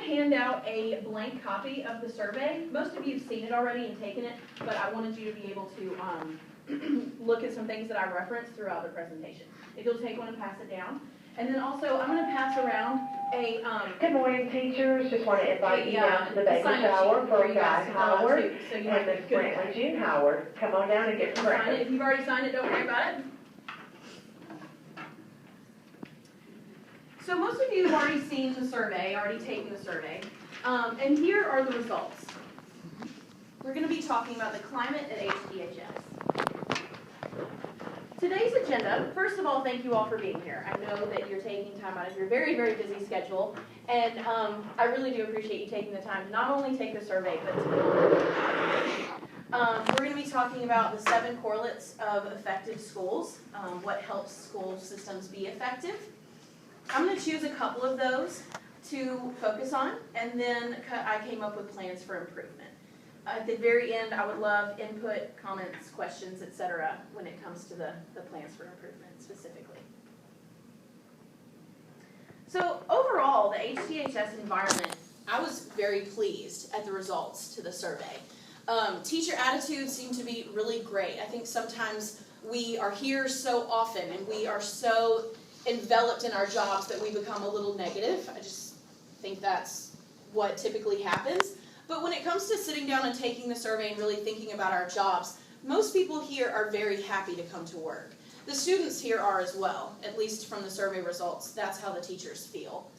hand out a blank copy of the survey. Most of you have seen it already and taken it, but I wanted you to be able to look at some things that I referenced throughout the presentation. If you'll take one and pass it down. And then also, I'm going to pass around a... Good morning, teachers. Just want to invite you down to the baby shower for Guy Howard and Miss Brantley June Howard. Come on down and get some breakfast. If you've already signed it, don't worry about it. So most of you have already seen the survey, already taken the survey. And here are the results. We're going to be talking about the climate at HDHS. Today's agenda, first of all, thank you all for being here. I know that you're taking time out of your very, very busy schedule, and I really do appreciate you taking the time to not only take the survey, but to we're going to be talking about the 7 correlates of effective schools, what helps school systems be effective. I'm going to choose a couple of those to focus on, and then I came up with plans for improvement. At the very end, I would love input, comments, questions, etc. when it comes to the plans for improvement specifically. So overall, the HDHS environment, I was very pleased at the results to the survey. Teacher attitudes seem to be really great. I think sometimes we are here so often and we are so enveloped in our jobs that we become a little negative. I just think that's what typically happens. But when it comes to sitting down and taking the survey and really thinking about our jobs, most people here are very happy to come to work. The students here are as well, at least from the survey results. That's how the teachers feel.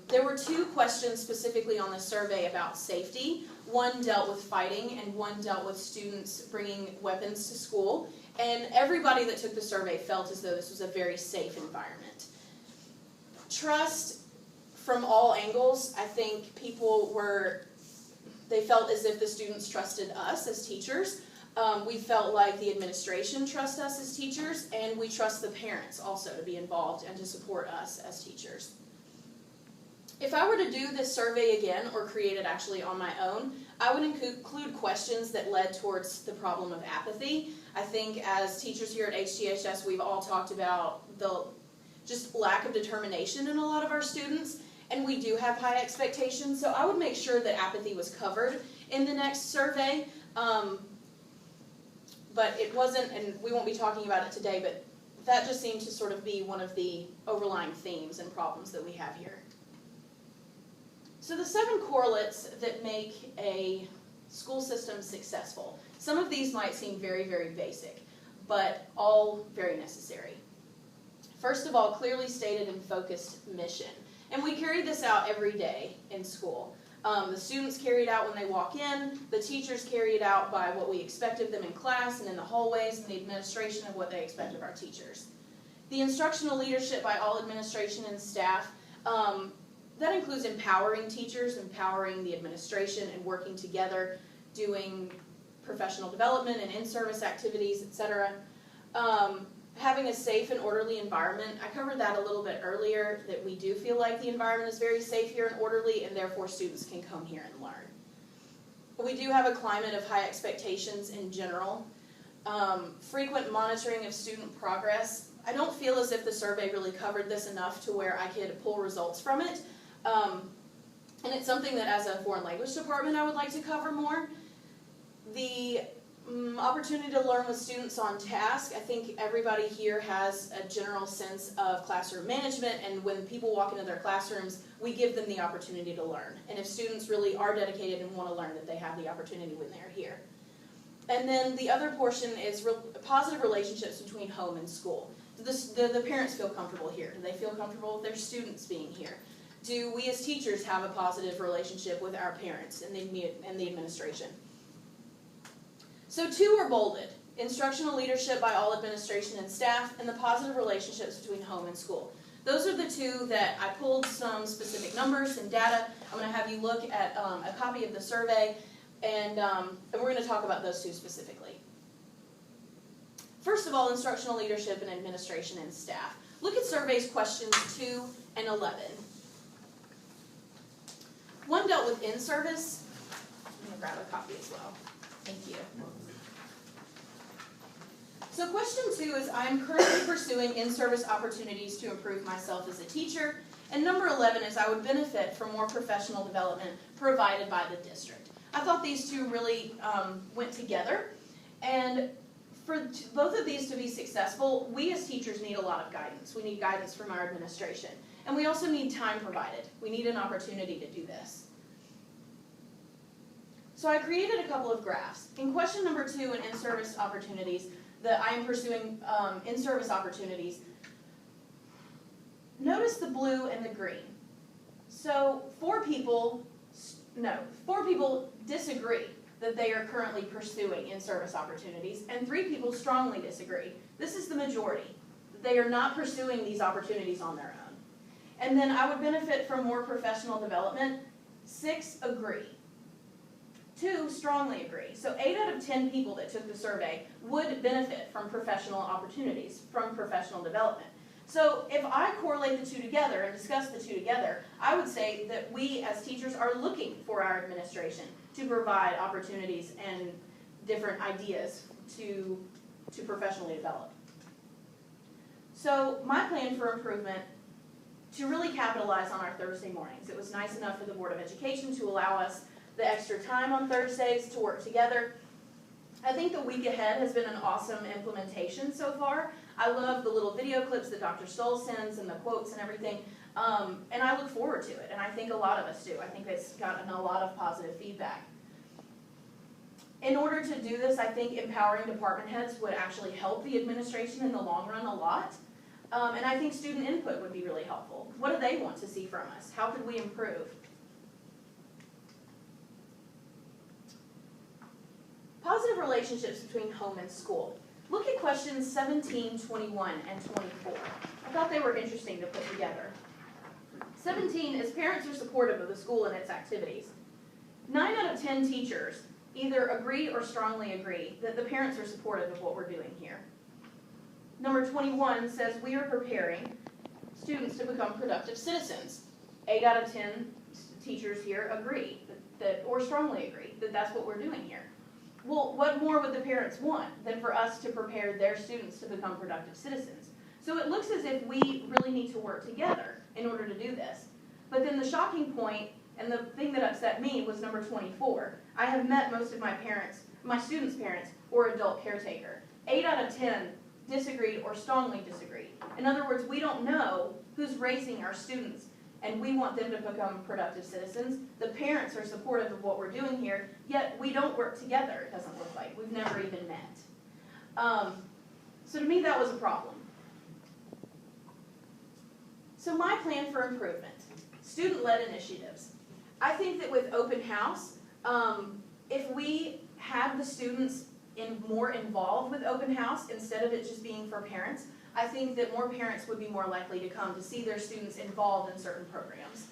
There were 2 questions specifically on the survey about safety. One dealt with fighting and one dealt with students bringing weapons to school. And everybody that took the survey felt as though this was a very safe environment. Trust from all angles, I think they felt as if the students trusted us as teachers. We felt like the administration trusts us as teachers, and we trust the parents also to be involved and to support us as teachers. If I were to do this survey again, or create it actually on my own, I would include questions that led towards the problem of apathy. I think as teachers here at HDHS, we've all talked about the just lack of determination in a lot of our students, and we do have high expectations, so I would make sure that apathy was covered in the next survey, but it wasn't, and we won't be talking about it today, but that just seemed to sort of be one of the overlying themes and problems that we have here. So the 7 correlates that make a school system successful. Some of these might seem very, very basic, but all very necessary. First of all, clearly stated and focused mission. And we carry this out every day in school. The students carry it out when they walk in, the teachers carry it out by what we expect of them in class and in the hallways, and the administration of what they expect of our teachers. The instructional leadership by all administration and staff, that includes empowering teachers, empowering the administration, and working together, doing professional development and in-service activities, etc. Having a safe and orderly environment. I covered that a little bit earlier, that we do feel like the environment is very safe here and orderly, and therefore students can come here and learn. We do have a climate of high expectations in general. Frequent monitoring of student progress. I don't feel as if the survey really covered this enough to where I could pull results from it. And it's something that as a foreign language department I would like to cover more. The opportunity to learn with students on task. I think everybody here has a general sense of classroom management, and when people walk into their classrooms, we give them the opportunity to learn. And if students really are dedicated and want to learn, that they have the opportunity when they're here. And then the other portion is positive relationships between home and school. Do the parents feel comfortable here? Do they feel comfortable with their students being here? Do we as teachers have a positive relationship with our parents and the administration? So 2 are bolded: instructional leadership by all administration and staff, and the positive relationships between home and school. Those are the 2 that I pulled some specific numbers and data. I'm going to have you look at a copy of the survey, and we're going to talk about those 2 specifically. First of all, instructional leadership and administration and staff. Look at surveys questions 2 and 11. One dealt with in-service. I'm going to grab a copy as well. Thank you. So question 2 is, I am currently pursuing in-service opportunities to improve myself as a teacher. And number 11 is, I would benefit from more professional development provided by the district. I thought these two really went together. And for both of these to be successful, we as teachers need a lot of guidance. We need guidance from our administration. And we also need time provided. We need an opportunity to do this. So I created a couple of graphs. In question number 2 in in-service opportunities, that I am pursuing in-service opportunities, notice the blue and the green. So 4 people disagree that they are currently pursuing in-service opportunities, and 3 people strongly disagree. This is the majority. They are not pursuing these opportunities on their own. And then I would benefit from more professional development. 6 agree. 2 strongly agree. So 8 out of 10 people that took the survey would benefit from professional opportunities, from professional development. So if I correlate the 2 together and discuss the 2 together, I would say that we as teachers are looking for our administration to provide opportunities and different ideas to professionally develop. So my plan for improvement, to really capitalize on our Thursday mornings. It was nice enough for the Board of Education to allow us the extra time on Thursdays to work together. I think the week ahead has been an awesome implementation so far. I love the little video clips that Dr. Stoll sends and the quotes and everything, and I look forward to it, and I think a lot of us do. I think it's gotten a lot of positive feedback. In order to do this, I think empowering department heads would actually help the administration in the long run a lot, and I think student input would be really helpful. What do they want to see from us? How could we improve? Positive relationships between home and school. Look at questions 17, 21, and 24. I thought they were interesting to put together. 17 is parents are supportive of the school and its activities. 9 out of 10 teachers either agree or strongly agree that the parents are supportive of what we're doing here. Number 21 says we are preparing students to become productive citizens. 8 out of 10 teachers here agree that or strongly agree that that's what we're doing here. Well, what more would the parents want than for us to prepare their students to become productive citizens? So it looks as if we really need to work together in order to do this. But then the shocking point, and the thing that upset me, was number 24. I have met most of my parents, my students' parents, or adult caretaker. 8 out of 10 disagreed or strongly disagreed. In other words, we don't know who's raising our students, and we want them to become productive citizens. The parents are supportive of what we're doing here, yet we don't work together, it doesn't look like. We've never even met. So to me, that was a problem. So my plan for improvement, student-led initiatives. I think that with open house, if we have the students more involved with open house instead of it just being for parents, I think that more parents would be more likely to come to see their students involved in certain programs.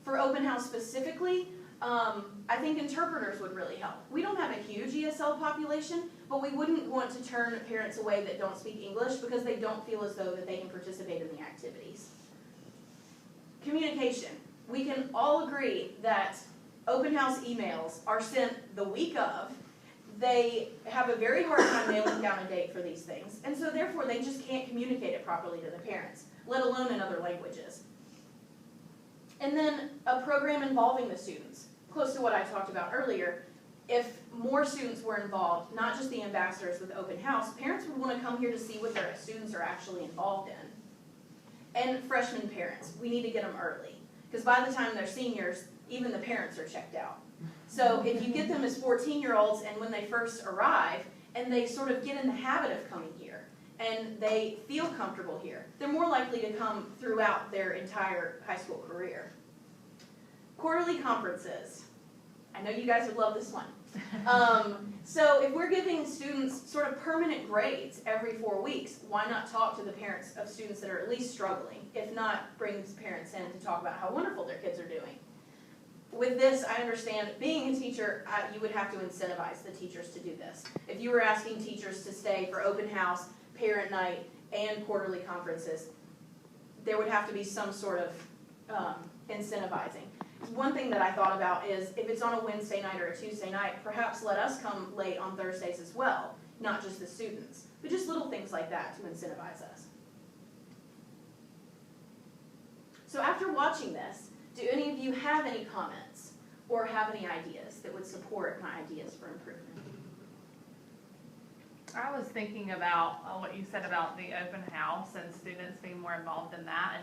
For open house specifically, I think interpreters would really help. We don't have a huge ESL population, but we wouldn't want to turn parents away that don't speak English because they don't feel as though that they can participate in the activities. Communication. We can all agree that open house emails are sent the week of. They have a very hard time nailing down a date for these things, and so therefore they just can't communicate it properly to the parents, let alone in other languages. And then a program involving the students, close to what I talked about earlier. If more students were involved, not just the ambassadors with open house, parents would want to come here to see what their students are actually involved in. And freshman parents, we need to get them early, because by the time they're seniors, even the parents are checked out. So if you get them as 14-year-olds and when they first arrive and they sort of get in the habit of coming here and they feel comfortable here, they're more likely to come throughout their entire high school career. Quarterly conferences. I know you guys would love this one. So if we're giving students sort of permanent grades every 4 weeks, why not talk to the parents of students that are at least struggling? If not, bring the parents in to talk about how wonderful their kids are doing. With this, I understand, being a teacher, you would have to incentivize the teachers to do this. If you were asking teachers to stay for open house, parent night, and quarterly conferences, there would have to be some sort of incentivizing. One thing that I thought about is, if it's on a Wednesday night or a Tuesday night, perhaps let us come late on Thursdays as well. not just the students, but just little things like that to incentivize us. So after watching this, do any of you have any comments or have any ideas that would support my ideas for improvement? I was thinking about what you said about the open house and students being more involved in that,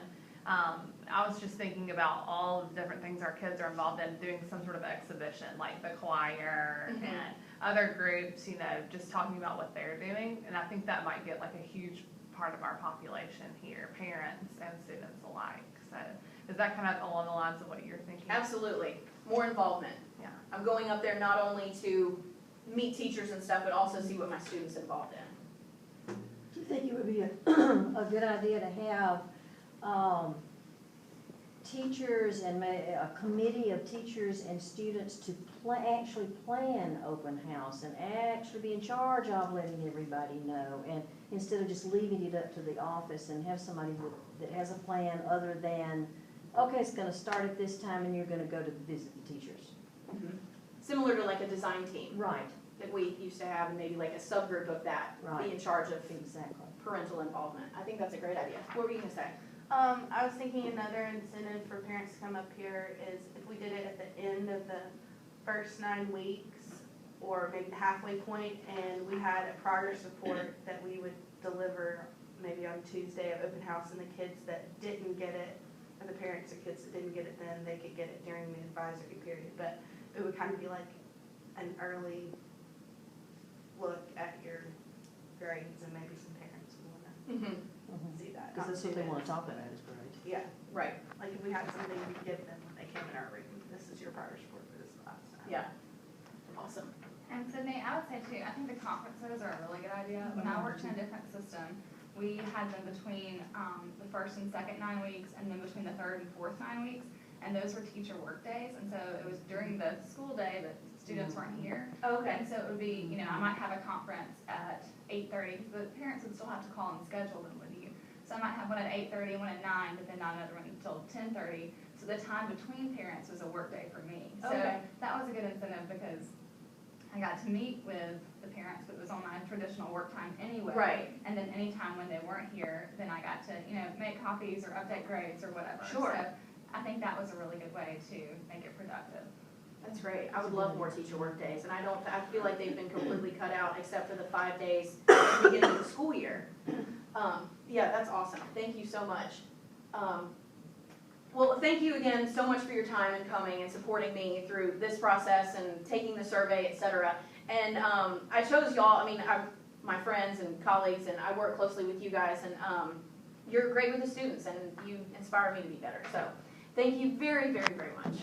and I was just thinking about all of the different things our kids are involved in, doing some sort of exhibition, like the choir and other groups, you know, just talking about what they're doing, and I think that might get like a huge part of our population here, parents and students alike. So is that kind of along the lines of what you're thinking? Absolutely. More involvement. Yeah. I'm going up there not only to meet teachers and stuff, but also see what my students involved in. Do you think it would be a good idea to have teachers and a committee of teachers and students to actually plan open house and actually be in charge of letting everybody know, and instead of just leaving it up to the office, and have somebody that has a plan other than, okay, it's going to start at this time and you're going to go to visit the teachers. Similar to like a design team. Right. That we used to have, and maybe like a subgroup of that, be in charge of parental involvement. I think that's a great idea. What were you going to say? I was thinking another incentive for parents to come up here is if we did it at the end of the first 9 weeks, or maybe the halfway point, and we had a progress report that we would deliver maybe on Tuesday at open house, and the kids that didn't get it, and the parents of kids that didn't get it then, they could get it during the advisory period. But it would kind of be like an early look at your grades, and maybe some parents would want to see that. Because that's what they want to talk about, is great. Yeah, Right. like if we had something we could give them when they came in our room, this is your progress report for this last time. Yeah. Awesome. And Sydney, I would say too, I think the conferences are a really good idea. When I worked in a different system, we had them between the first and second 9 weeks, and then between the third and fourth 9 weeks, and those were teacher work days, and so it was during the school day that students weren't here. Okay. And so it would be, you know, I might have a conference at 8:30, because the parents would still have to call and schedule them with you. So I might have one at 8:30 and one at 9, but then not another one until 10:30. So the time between parents was a work day for me. So that was a good incentive, because I got to meet with the parents, but it was on my traditional work time anyway. Right. And then anytime when they weren't here, then I got to, you know, make copies or update grades or whatever. Sure. So I think that was a really good way to make it productive. That's great. I would love more teacher work days, and I feel like they've been completely cut out except for the 5 days at the beginning of the school year. Yeah, that's awesome. Thank you so much. Well, thank you again so much for your time and coming and supporting me through this process and taking the survey, etc. And I chose y'all. I mean, my friends and colleagues, and I work closely with you guys, and you're great with the students, and you inspire me to be better. So thank you very, very, very much.